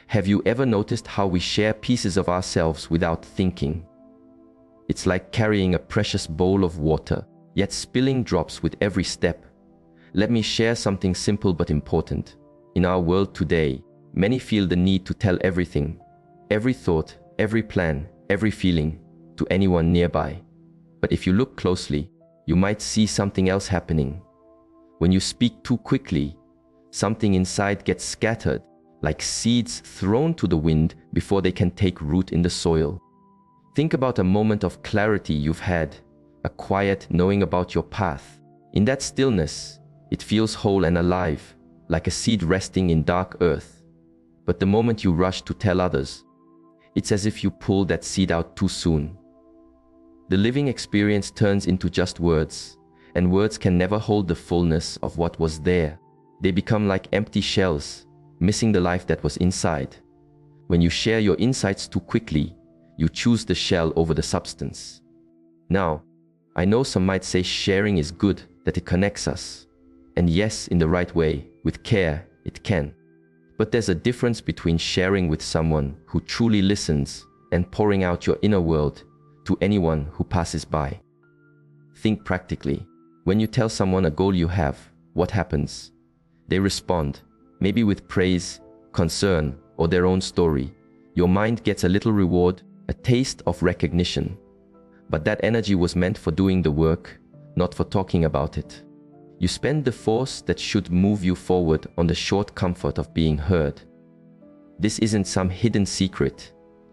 Have you ever noticed how we share pieces of ourselves without thinking? It's like carrying a precious bowl of water, yet spilling drops with every step. Let me share something simple but important. In our world today, many feel the need to tell everything, every thought, every plan, every feeling, to anyone nearby. But if you look closely, you might see something else happening. When you speak too quickly, something inside gets scattered, like seeds thrown to the wind before they can take root in the soil. Think about a moment of clarity you've had, a quiet knowing about your path. In that stillness, it feels whole and alive, like a seed resting in dark earth. But the moment you rush to tell others, it's as if you pulled that seed out too soon. The living experience turns into just words, and words can never hold the fullness of what was there. They become like empty shells, missing the life that was inside. When you share your insights too quickly, you choose the shell over the substance. Now, I know some might say sharing is good, that it connects us. And yes, in the right way, with care, it can. But there's a difference between sharing with someone who truly listens and pouring out your inner world to anyone who passes by. Think practically. When you tell someone a goal you have, what happens? They respond, maybe with praise, concern, or their own story. Your mind gets a little reward, a taste of recognition. But that energy was meant for doing the work, not for talking about it. You spend the force that should move you forward on the short comfort of being heard. This isn't some hidden secret.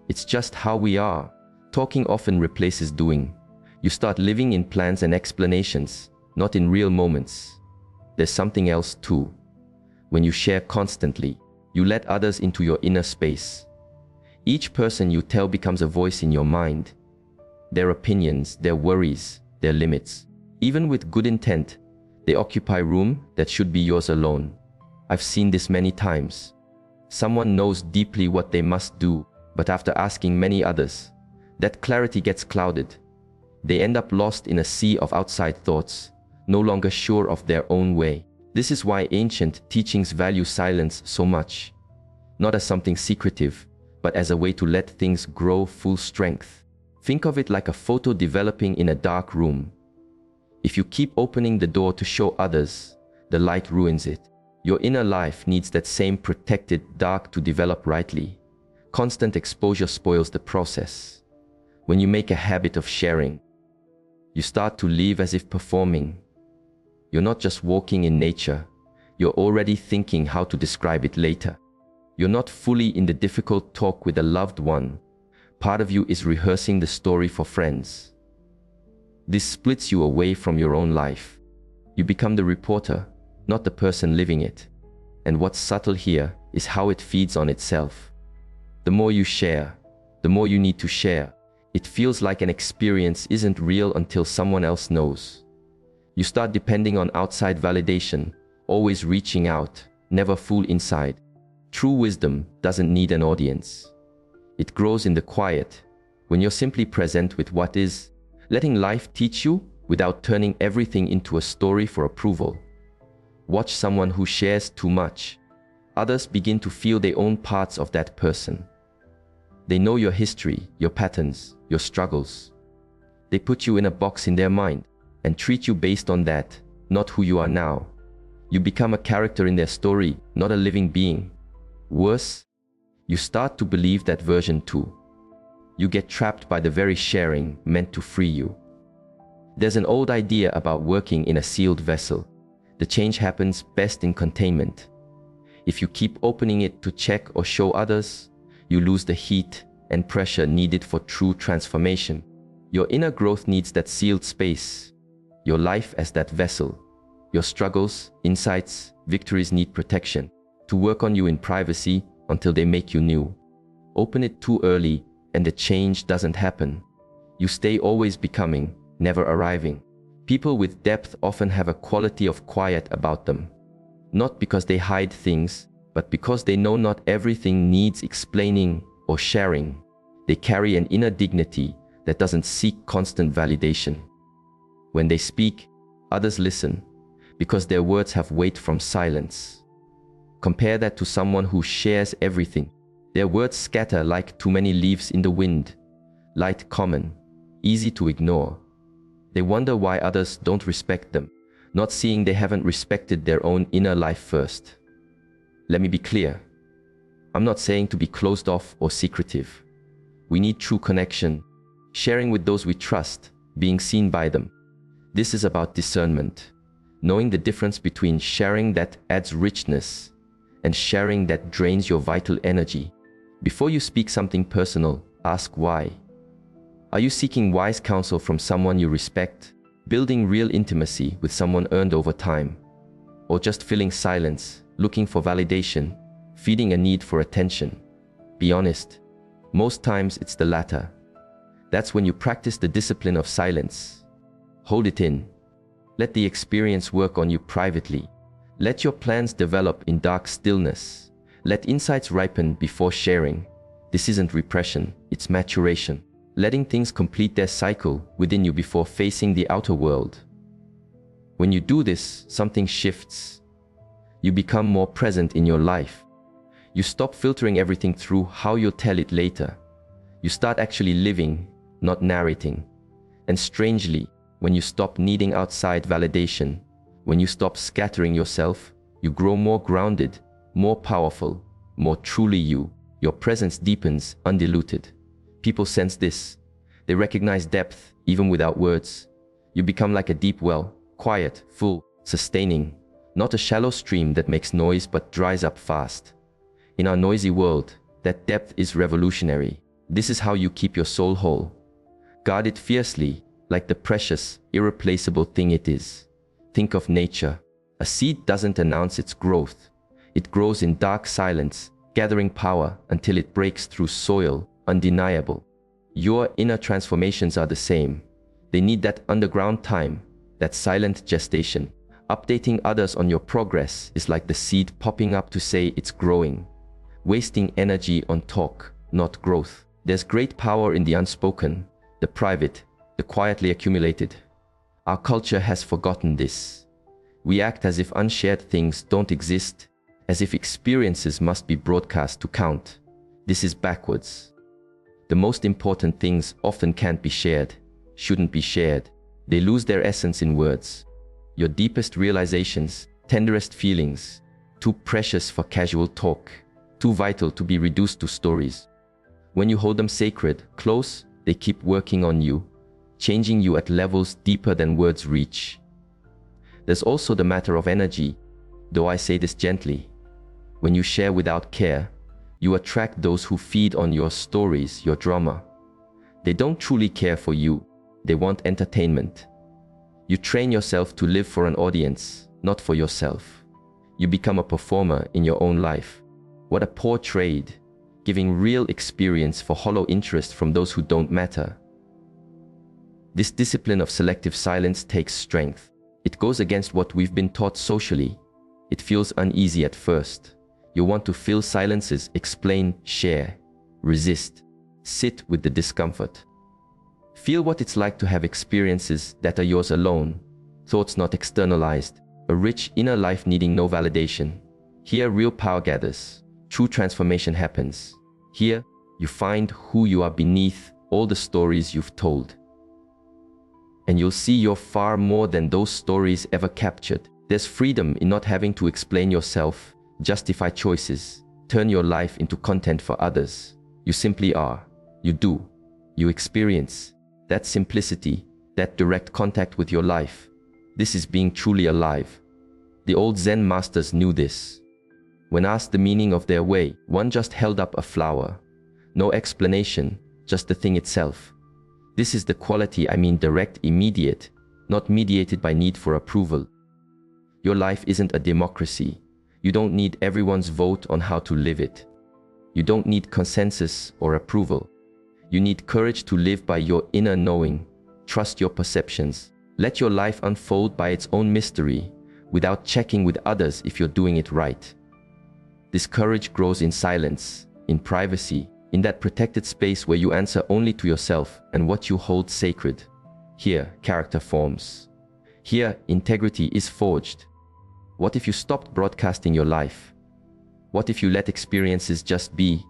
It's just how we are. Talking often replaces doing. You start living in plans and explanations, not in real moments. There's something else too. When you share constantly, you let others into your inner space. Each person you tell becomes a voice in your mind. Their opinions, their worries, their limits. Even with good intent, they occupy room that should be yours alone. I've seen this many times. Someone knows deeply what they must do, but after asking many others, that clarity gets clouded. They end up lost in a sea of outside thoughts, no longer sure of their own way. This is why ancient teachings value silence so much. Not as something secretive, but as a way to let things grow full strength. Think of it like a photo developing in a dark room. If you keep opening the door to show others, the light ruins it. Your inner life needs that same protected dark to develop rightly. Constant exposure spoils the process. When you make a habit of sharing, you start to live as if performing. You're not just walking in nature, you're already thinking how to describe it later. You're not fully in the difficult talk with a loved one. Part of you is rehearsing the story for friends. This splits you away from your own life. You become the reporter, not the person living it. And what's subtle here is how it feeds on itself. The more you share, the more you need to share. It feels like an experience isn't real until someone else knows. You start depending on outside validation, always reaching out, never full inside. True wisdom doesn't need an audience. It grows in the quiet, when you're simply present with what is, letting life teach you without turning everything into a story for approval. Watch someone who shares too much. Others begin to feel their own parts of that person. They know your history, your patterns, your struggles. They put you in a box in their mind and treat you based on that, not who you are now. You become a character in their story, not a living being. Worse, you start to believe that version too. You get trapped by the very sharing meant to free you. There's an old idea about working in a sealed vessel. The change happens best in containment. If you keep opening it to check or show others, you lose the heat and pressure needed for true transformation. Your inner growth needs that sealed space. Your life as that vessel. Your struggles, insights, victories need protection to work on you in privacy until they make you new. Open it too early and the change doesn't happen. You stay always becoming, never arriving. People with depth often have a quality of quiet about them. Not because they hide things, but because they know not everything needs explaining or sharing. They carry an inner dignity that doesn't seek constant validation. When they speak, others listen, because their words have weight from silence. Compare that to someone who shares everything. Their words scatter like too many leaves in the wind, light common, easy to ignore. They wonder why others don't respect them, not seeing they haven't respected their own inner life first. Let me be clear. I'm not saying to be closed off or secretive. We need true connection, sharing with those we trust, being seen by them. This is about discernment, knowing the difference between sharing that adds richness and sharing that drains your vital energy. Before you speak something personal, ask why. Are you seeking wise counsel from someone you respect, building real intimacy with someone earned over time, or just filling silence, looking for validation, feeding a need for attention? Be honest. Most times it's the latter. That's when you practice the discipline of silence. Hold it in. Let the experience work on you privately. Let your plans develop in dark stillness. Let insights ripen before sharing. This isn't repression, it's maturation. Letting things complete their cycle within you before facing the outer world. When you do this, something shifts. You become more present in your life. You stop filtering everything through how you'll tell it later. You start actually living, not narrating. And strangely, when you stop needing outside validation, when you stop scattering yourself, you grow more grounded, more powerful, more truly you. Your presence deepens, undiluted. People sense this. They recognize depth, even without words. You become like a deep well, quiet, full, sustaining. Not a shallow stream that makes noise but dries up fast. In our noisy world, that depth is revolutionary. This is how you keep your soul whole. Guard it fiercely, like the precious, irreplaceable thing it is. Think of nature. A seed doesn't announce its growth. It grows in dark silence, gathering power until it breaks through soil, undeniable. Your inner transformations are the same. They need that underground time, that silent gestation. Updating others on your progress is like the seed popping up to say it's growing. Wasting energy on talk, not growth. There's great power in the unspoken, the private, the quietly accumulated. Our culture has forgotten this. We act as if unshared things don't exist, as if experiences must be broadcast to count. This is backwards. The most important things often can't be shared, shouldn't be shared. They lose their essence in words. Your deepest realizations, tenderest feelings, too precious for casual talk, too vital to be reduced to stories. When you hold them sacred, close, they keep working on you, changing you at levels deeper than words reach. There's also the matter of energy, though I say this gently. When you share without care, you attract those who feed on your stories, your drama. They don't truly care for you, they want entertainment. You train yourself to live for an audience, not for yourself. You become a performer in your own life. What a poor trade, giving real experience for hollow interest from those who don't matter. This discipline of selective silence takes strength. It goes against what we've been taught socially. It feels uneasy at first. You want to fill silences, explain, share, resist, sit with the discomfort. Feel what it's like to have experiences that are yours alone, thoughts not externalized, a rich inner life needing no validation. Here, real power gathers, true transformation happens. Here, you find who you are beneath all the stories you've told. And you'll see you're far more than those stories ever captured. There's freedom in not having to explain yourself, justify choices, turn your life into content for others. You simply are. You do. You experience. That simplicity, that direct contact with your life. This is being truly alive. The old Zen masters knew this. When asked the meaning of their way, one just held up a flower. No explanation, just the thing itself. This is the quality I mean direct, immediate, not mediated by need for approval. Your life isn't a democracy. You don't need everyone's vote on how to live it. You don't need consensus or approval. You need courage to live by your inner knowing. Trust your perceptions. Let your life unfold by its own mystery, without checking with others if you're doing it right. This courage grows in silence, in privacy, in that protected space where you answer only to yourself and what you hold sacred. Here, character forms. Here, integrity is forged. What if you stopped broadcasting your life? What if you let experiences just be?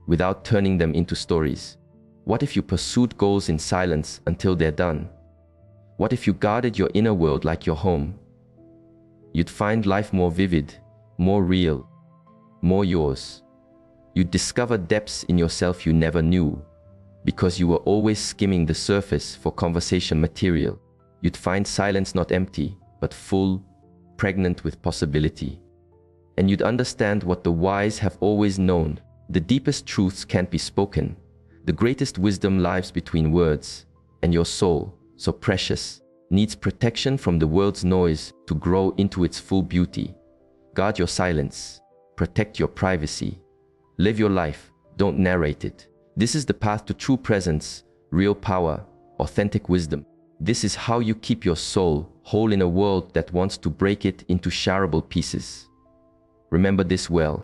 without turning them into stories? What if you pursued goals in silence until they're done? What if you guarded your inner world like your home? You'd find life more vivid, more real, more yours. You'd discover depths in yourself you never knew, because you were always skimming the surface for conversation material. You'd find silence not empty, but full, pregnant with possibility. And you'd understand what the wise have always known. The deepest truths can't be spoken. The greatest wisdom lies between words, and your soul, so precious, needs protection from the world's noise to grow into its full beauty. Guard your silence. Protect your privacy. Live your life, don't narrate it. This is the path to true presence, real power, authentic wisdom. This is how you keep your soul whole in a world that wants to break it into shareable pieces. Remember this well.